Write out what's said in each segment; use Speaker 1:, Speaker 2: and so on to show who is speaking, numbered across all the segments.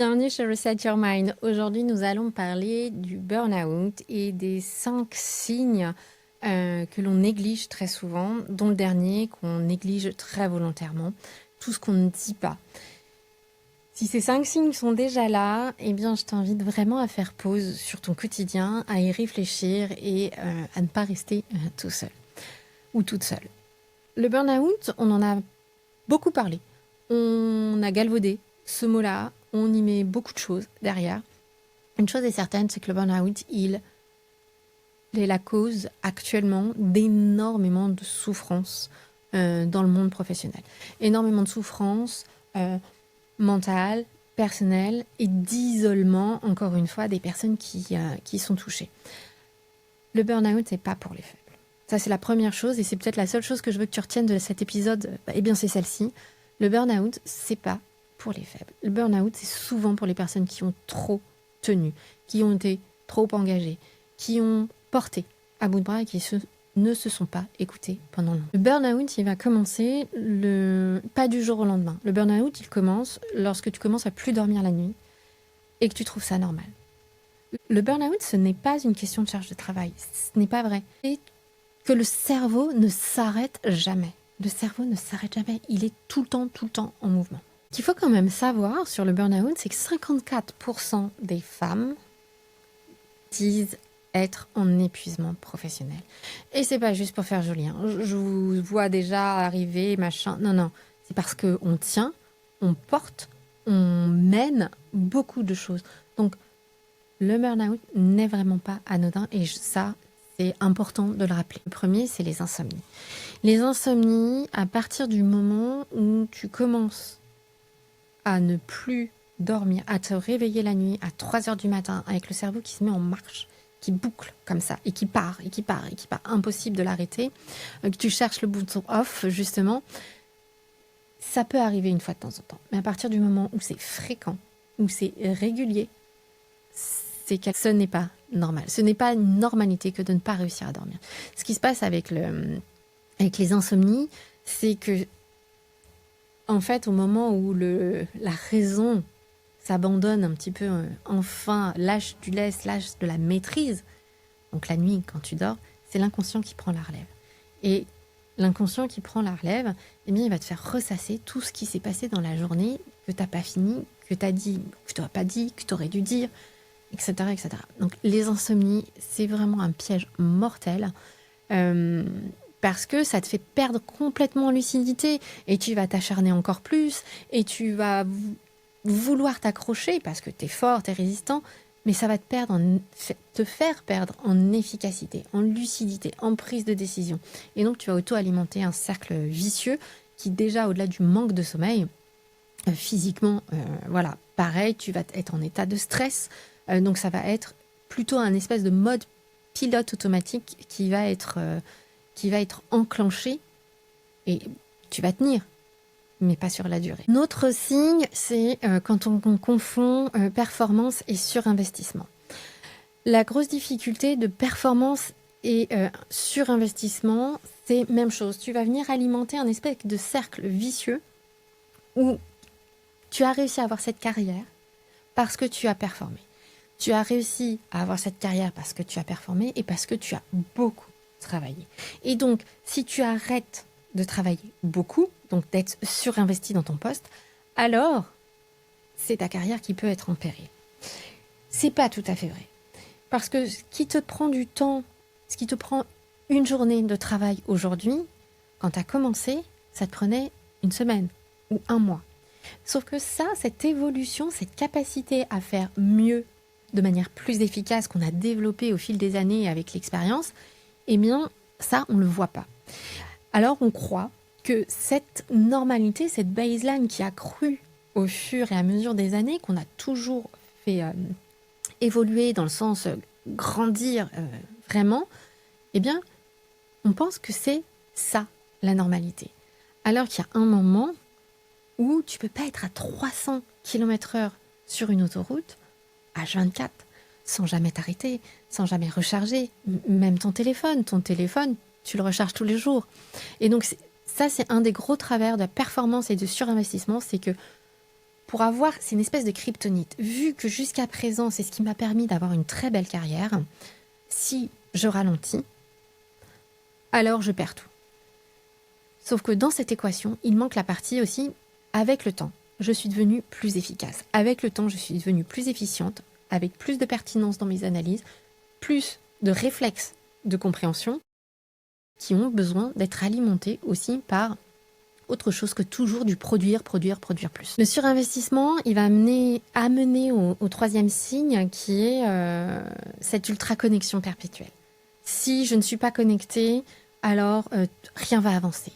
Speaker 1: Bienvenue chez Reset Your Mind. Aujourd'hui, nous allons parler du burn-out et des 5 signes que l'on néglige très souvent, dont le dernier qu'on néglige très volontairement, tout ce qu'on ne dit pas. Si ces 5 signes sont déjà là, eh bien, je t'invite vraiment à faire pause sur ton quotidien, à y réfléchir et à ne pas rester tout seul ou toute seule. Le burn-out, on en a beaucoup parlé. On a galvaudé ce mot-là, on y met beaucoup de choses derrière. Une chose est certaine, c'est que le burn-out, il est la cause actuellement d'énormément de souffrance dans le monde professionnel. Énormément de souffrance mentale, personnelle et d'isolement, encore une fois, des personnes qui sont touchées. Le burn-out, c'est pas pour les faibles. Ça, c'est la première chose et c'est peut-être la seule chose que je veux que tu retiennes de cet épisode. Eh bien, c'est celle-ci. Le burn-out, c'est pas pour les faibles. Le burn-out, c'est souvent pour les personnes qui ont trop tenu, qui ont été trop engagées, qui ont porté à bout de bras et qui ne se sont pas écoutées pendant longtemps. Le burn-out, il va commencer pas du jour au lendemain. Le burn-out, il commence lorsque tu commences à plus dormir la nuit et que tu trouves ça normal. Le burn-out, ce n'est pas une question de charge de travail. Ce n'est pas vrai. C'est que le cerveau ne s'arrête jamais. Le cerveau ne s'arrête jamais. Il est tout le temps en mouvement. Ce qu'il faut quand même savoir sur le burn-out, c'est que 54% des femmes disent être en épuisement professionnel. Et c'est pas juste pour faire joli. Hein. Je vous vois déjà arriver, machin. Non. C'est parce qu'on tient, on porte, on mène beaucoup de choses. Donc, le burn-out n'est vraiment pas anodin et ça, c'est important de le rappeler. Le premier, c'est les insomnies. Les insomnies, à partir du moment où tu commences à ne plus dormir, à te réveiller la nuit à 3 heures du matin avec le cerveau qui se met en marche, qui boucle comme ça et qui part, impossible de l'arrêter, que tu cherches le bouton off justement, ça peut arriver une fois de temps en temps. Mais à partir du moment où c'est fréquent, où c'est régulier, c'est que ce n'est pas normal. Ce n'est pas une normalité que de ne pas réussir à dormir. Ce qui se passe avec les insomnies, c'est que en fait, au moment où la raison s'abandonne un petit peu, enfin, lâche du lest, lâche de la maîtrise, donc la nuit, quand tu dors, c'est l'inconscient qui prend la relève. Et l'inconscient qui prend la relève, eh bien, il va te faire ressasser tout ce qui s'est passé dans la journée, que tu n'as pas fini, que tu as dit, que tu n'aurais pas dit, que tu aurais dû dire, etc., etc. Donc, les insomnies, c'est vraiment un piège mortel. Parce que ça te fait perdre complètement lucidité et tu vas t'acharner encore plus et tu vas vouloir t'accrocher parce que tu es fort, tu es résistant, mais ça va te faire perdre en efficacité, en lucidité, en prise de décision. Et donc tu vas auto-alimenter un cercle vicieux qui déjà au-delà du manque de sommeil, physiquement, voilà, pareil, tu vas être en état de stress, donc ça va être plutôt un espèce de mode pilote automatique qui va être enclenché et tu vas tenir, mais pas sur la durée. Notre signe, c'est quand on confond performance et surinvestissement. La grosse difficulté de performance et surinvestissement, c'est même chose. Tu vas venir alimenter un espèce de cercle vicieux où tu as réussi à avoir cette carrière parce que tu as performé. Tu as réussi à avoir cette carrière parce que tu as performé et parce que tu as beaucoup travailler. Et donc, si tu arrêtes de travailler beaucoup, donc d'être surinvesti dans ton poste, alors c'est ta carrière qui peut être en péril. C'est pas tout à fait vrai. Parce que ce qui te prend du temps, ce qui te prend une journée de travail aujourd'hui, quand tu as commencé, ça te prenait une semaine ou un mois. Sauf que ça, cette évolution, cette capacité à faire mieux de manière plus efficace qu'on a développée au fil des années avec l'expérience, eh bien, ça, on ne le voit pas. Alors, on croit que cette normalité, cette baseline qui a cru au fur et à mesure des années, qu'on a toujours fait évoluer dans le sens grandir vraiment, eh bien, on pense que c'est ça, la normalité. Alors qu'il y a un moment où tu ne peux pas être à 300 km/h sur une autoroute, H24, sans jamais t'arrêter, sans jamais recharger, même ton téléphone, tu le recharges tous les jours. Et donc ça, c'est un des gros travers de la performance et de surinvestissement, c'est que c'est une espèce de kryptonite. Vu que jusqu'à présent, c'est ce qui m'a permis d'avoir une très belle carrière, si je ralentis, alors je perds tout. Sauf que dans cette équation, il manque la partie aussi, avec le temps, je suis devenue plus efficace. Avec le temps, je suis devenue plus efficiente, avec plus de pertinence dans mes analyses, plus de réflexes de compréhension qui ont besoin d'être alimentés aussi par autre chose que toujours du produire plus. Le surinvestissement, il va amener au troisième signe qui est cette ultra-connexion perpétuelle. Si je ne suis pas connectée, alors rien va avancer.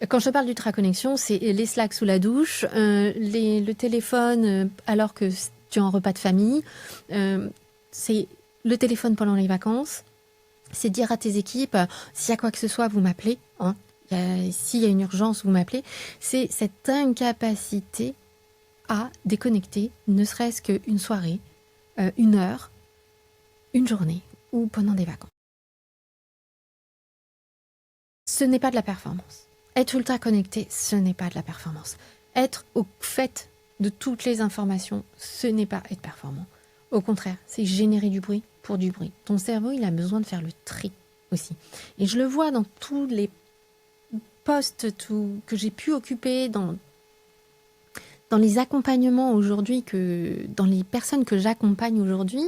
Speaker 1: Quand je parle d'ultra-connexion, c'est les Slack sous la douche, le téléphone alors que tu es en repas de famille, c'est le téléphone pendant les vacances, c'est dire à tes équipes, s'il y a quoi que ce soit, vous m'appelez, hein. S'il y a une urgence, vous m'appelez. C'est cette incapacité à déconnecter, ne serait-ce qu'une soirée, une heure, une journée ou pendant des vacances. Ce n'est pas de la performance. Être ultra connecté, ce n'est pas de la performance. Être au fait de toutes les informations, ce n'est pas être performant. Au contraire, c'est générer du bruit pour du bruit. Ton cerveau, il a besoin de faire le tri aussi. Et je le vois dans tous les postes que j'ai pu occuper, dans les accompagnements aujourd'hui, dans les personnes que j'accompagne aujourd'hui,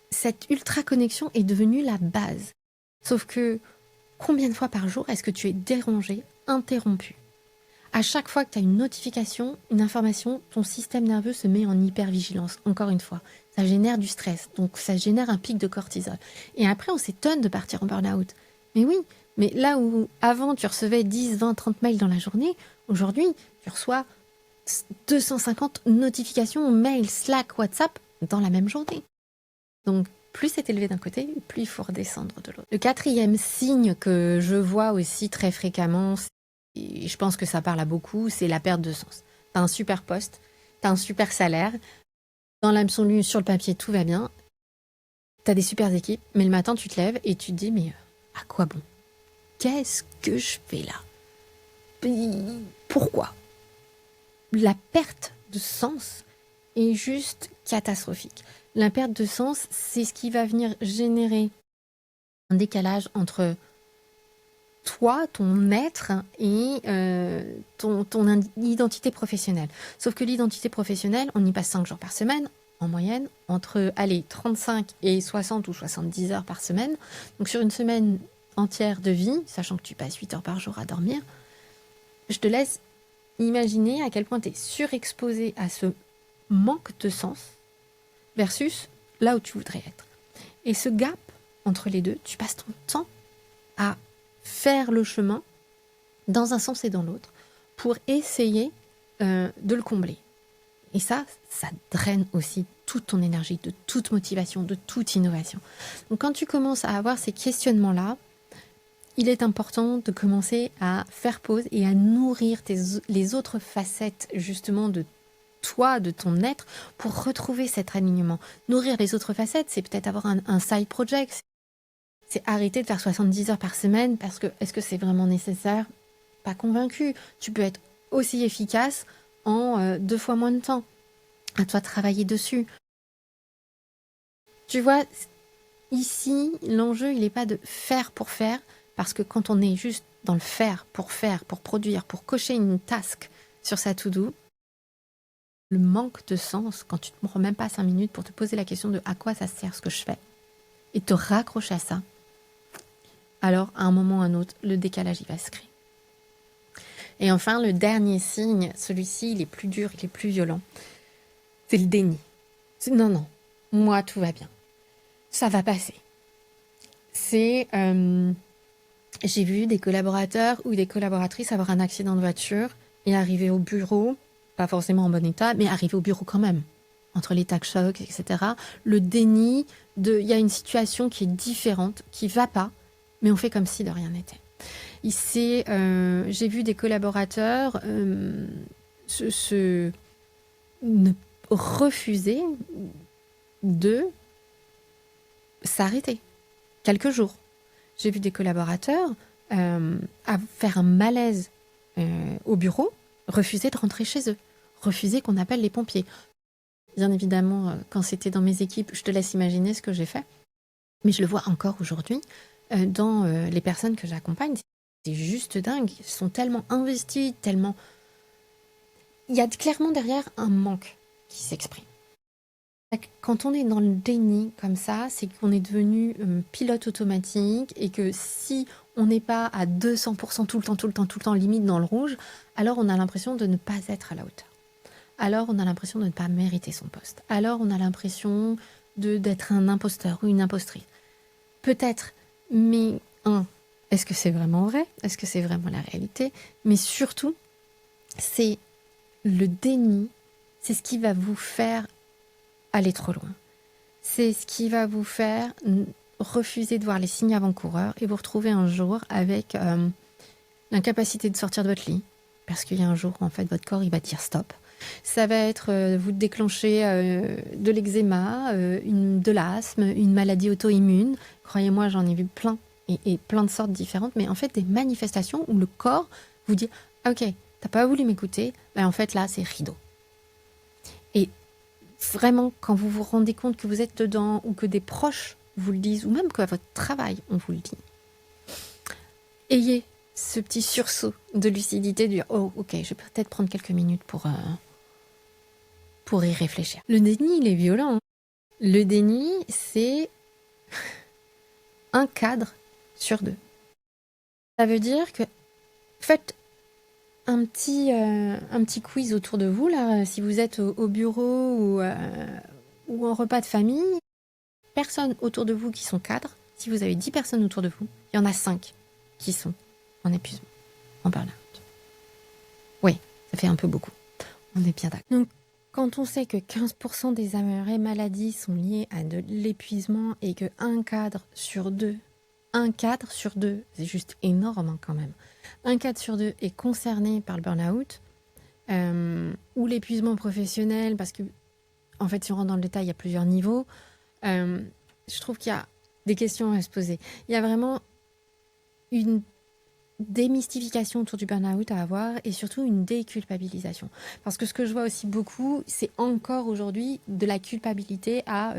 Speaker 1: cette ultra-connexion est devenue la base. Sauf que combien de fois par jour est-ce que tu es dérangé, interrompu ? À chaque fois que tu as une notification, une information, ton système nerveux se met en hypervigilance. Encore une fois, ça génère du stress, donc ça génère un pic de cortisol. Et après, on s'étonne de partir en burn-out. Mais oui, mais là où avant tu recevais 10, 20, 30 mails dans la journée, aujourd'hui, tu reçois 250 notifications, mails, Slack, WhatsApp dans la même journée. Donc, plus c'est élevé d'un côté, plus il faut redescendre de l'autre. Le quatrième signe que je vois aussi très fréquemment, et je pense que ça parle à beaucoup, c'est la perte de sens. Tu as un super poste, tu as un super salaire, dans l'absolu, sur le papier, tout va bien, tu as des super équipes, mais le matin, tu te lèves et tu te dis, mais à quoi bon ? Qu'est-ce que je fais là ? Pourquoi ? La perte de sens est juste catastrophique. La perte de sens, c'est ce qui va venir générer un décalage entre toi, ton être et ton identité professionnelle. Sauf que l'identité professionnelle, on y passe 5 jours par semaine, en moyenne, entre 35 et 60 ou 70 heures par semaine. Donc sur une semaine entière de vie, sachant que tu passes 8 heures par jour à dormir, je te laisse imaginer à quel point tu es surexposé à ce manque de sens versus là où tu voudrais être. Et ce gap entre les deux, tu passes ton temps à faire le chemin dans un sens et dans l'autre pour essayer de le combler. Et ça draine aussi toute ton énergie, de toute motivation, de toute innovation. Donc quand tu commences à avoir ces questionnements-là, il est important de commencer à faire pause et à nourrir les autres facettes justement de toi, de ton être, pour retrouver cet alignement. Nourrir les autres facettes, c'est peut-être avoir un side project, c'est arrêter de faire 70 heures par semaine parce que est-ce que c'est vraiment nécessaire ? Pas convaincu. Tu peux être aussi efficace en 2 fois moins de temps. À toi de travailler dessus. Tu vois, ici, l'enjeu, il n'est pas de faire pour faire, parce que quand on est juste dans le faire, pour produire, pour cocher une task sur sa to-do, le manque de sens, quand tu ne te prends même pas 5 minutes pour te poser la question de à quoi ça sert ce que je fais, et te raccrocher à ça, alors à un moment ou à un autre, le décalage, il va se créer. Et enfin, le dernier signe, celui-ci, il est plus dur, il est plus violent, c'est le déni. Non, moi, tout va bien. Ça va passer. C'est... j'ai vu des collaborateurs ou des collaboratrices avoir un accident de voiture et arriver au bureau, pas forcément en bon état, mais arriver au bureau quand même, entre l'état de choc, etc. Le déni il y a une situation qui est différente, qui va pas, mais on fait comme si de rien n'était. Ici, j'ai vu des collaborateurs refuser de s'arrêter quelques jours. J'ai vu des collaborateurs à faire un malaise au bureau refuser de rentrer chez eux, refuser qu'on appelle les pompiers. Bien évidemment, quand c'était dans mes équipes, je te laisse imaginer ce que j'ai fait, mais je le vois encore aujourd'hui dans les personnes que j'accompagne. C'est juste dingue, ils sont tellement investis, tellement... Il y a clairement derrière un manque qui s'exprime. Quand on est dans le déni comme ça, c'est qu'on est devenu pilote automatique et que si on n'est pas à 200% tout le temps, limite dans le rouge, alors on a l'impression de ne pas être à la hauteur. Alors on a l'impression de ne pas mériter son poste. Alors on a l'impression d'être un imposteur ou une impostrice. Peut-être, mais est-ce que c'est vraiment vrai? Est-ce que c'est vraiment la réalité? Mais surtout, c'est le déni, c'est ce qui va vous faire aller trop loin. C'est ce qui va vous faire refuser de voir les signes avant-coureurs et vous retrouver un jour avec l'incapacité de sortir de votre lit. Parce qu'il y a un jour où en fait votre corps il va dire stop. Ça va être vous déclencher de l'eczéma, de l'asthme, une maladie auto-immune. Croyez-moi, j'en ai vu plein et plein de sortes différentes. Mais en fait, des manifestations où le corps vous dit « Ok, t'as pas voulu m'écouter, ben en fait là, c'est rideau. » Et vraiment, quand vous vous rendez compte que vous êtes dedans ou que des proches vous le disent ou même qu'à votre travail, on vous le dit, ayez ce petit sursaut de lucidité du « Oh, ok, je vais peut-être prendre quelques minutes pour y réfléchir. » Le déni, il est violent. Le déni, c'est un cadre sur 2. Ça veut dire que faites un petit quiz autour de vous, là, si vous êtes au bureau ou en repas de famille. Personnes autour de vous qui sont cadres. Si vous avez 10 personnes autour de vous, il y en a 5 qui sont en épuisement, en burn-out. Oui, ça fait un peu beaucoup. On est bien d'accord. Donc, quand on sait que 15% des arrêts maladie sont liés à de l'épuisement et que un cadre sur 2, c'est juste énorme quand même, un cadre sur 2 est concerné par le burn-out ou l'épuisement professionnel, parce que, en fait, si on rentre dans le détail, il y a plusieurs niveaux. Je trouve qu'il y a des questions à se poser. Il y a vraiment une démystification autour du burn-out à avoir et surtout une déculpabilisation. Parce que ce que je vois aussi beaucoup, c'est encore aujourd'hui de la culpabilité à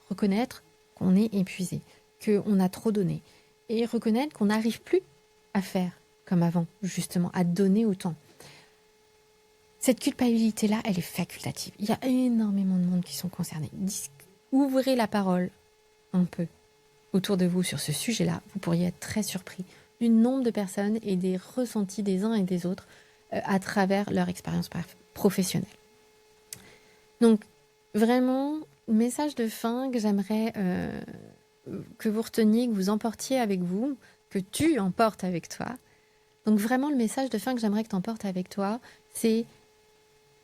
Speaker 1: reconnaître qu'on est épuisé, qu'on a trop donné et reconnaître qu'on n'arrive plus à faire comme avant, justement, à donner autant. Cette culpabilité-là, elle est facultative. Il y a énormément de monde qui sont concernés. Ouvrez la parole un peu autour de vous sur ce sujet-là, vous pourriez être très surpris du nombre de personnes et des ressentis des uns et des autres à travers leur expérience professionnelle. Donc, vraiment, message de fin que j'aimerais que vous reteniez, que vous emportiez avec vous, que tu emportes avec toi. Donc, vraiment, le message de fin que j'aimerais que tu emportes avec toi, c'est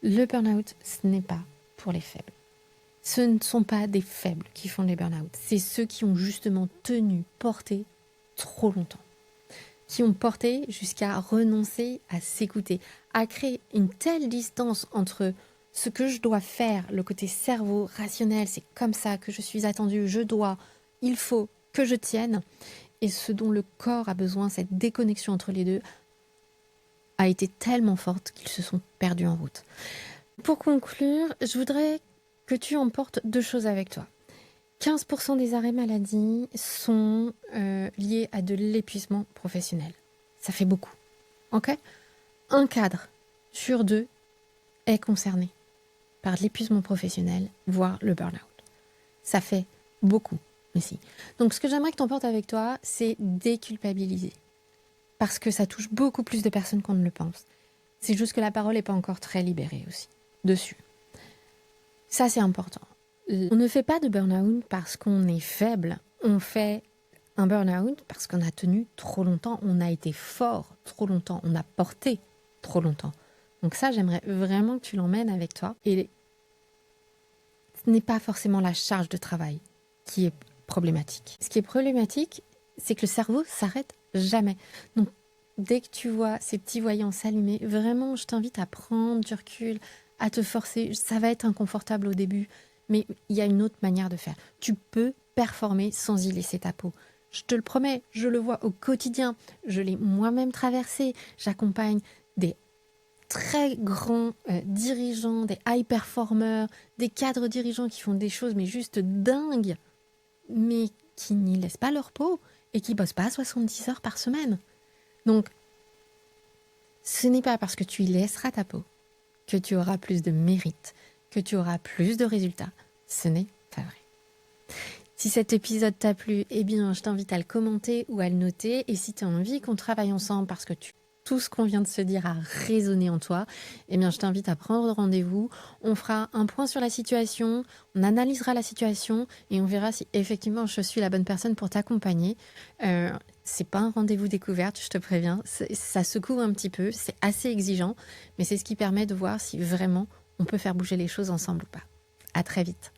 Speaker 1: le burn-out, ce n'est pas pour les faibles. Ce ne sont pas des faibles qui font les burn-out. C'est ceux qui ont justement tenu, porté trop longtemps. Qui ont porté jusqu'à renoncer à s'écouter, à créer une telle distance entre ce que je dois faire, le côté cerveau, rationnel, c'est comme ça que je suis attendu, je dois, il faut que je tienne, et ce dont le corps a besoin, cette déconnexion entre les deux, a été tellement forte qu'ils se sont perdus en route. Pour conclure, je voudrais que tu emportes 2 choses avec toi. 15% des arrêts maladie sont liés à de l'épuisement professionnel. Ça fait beaucoup. Ok ? Un cadre sur 2 est concerné par l'épuisement professionnel, voire le burn-out. Ça fait beaucoup aussi. Donc ce que j'aimerais que tu emportes avec toi, c'est déculpabiliser. Parce que ça touche beaucoup plus de personnes qu'on ne le pense. C'est juste que la parole n'est pas encore très libérée aussi dessus. Ça, c'est important. On ne fait pas de burn-out parce qu'on est faible. On fait un burn-out parce qu'on a tenu trop longtemps. On a été fort trop longtemps. On a porté trop longtemps. Donc ça, j'aimerais vraiment que tu l'emmènes avec toi. Et ce n'est pas forcément la charge de travail qui est problématique. Ce qui est problématique, c'est que le cerveau s'arrête jamais. Donc, dès que tu vois ces petits voyants s'allumer, vraiment, je t'invite à prendre du recul, à te forcer. Ça va être inconfortable au début, mais il y a une autre manière de faire. Tu peux performer sans y laisser ta peau. Je te le promets, je le vois au quotidien. Je l'ai moi-même traversé. J'accompagne des très grands dirigeants, des high performers, des cadres dirigeants qui font des choses mais juste dingues, mais qui n'y laissent pas leur peau et qui bossent pas 70 heures par semaine. Donc, ce n'est pas parce que tu y laisseras ta peau que tu auras plus de mérite, que tu auras plus de résultats. Ce n'est pas vrai. Si cet épisode t'a plu, eh bien, je t'invite à le commenter ou à le noter. Et si tu as envie qu'on travaille ensemble parce que tout ce qu'on vient de se dire a résonné en toi, eh bien, je t'invite à prendre rendez-vous. On fera un point sur la situation, on analysera la situation et on verra si effectivement je suis la bonne personne pour t'accompagner. C'est pas un rendez-vous découverte, je te préviens. Ça secoue un petit peu, c'est assez exigeant, mais c'est ce qui permet de voir si vraiment on peut faire bouger les choses ensemble ou pas. À très vite.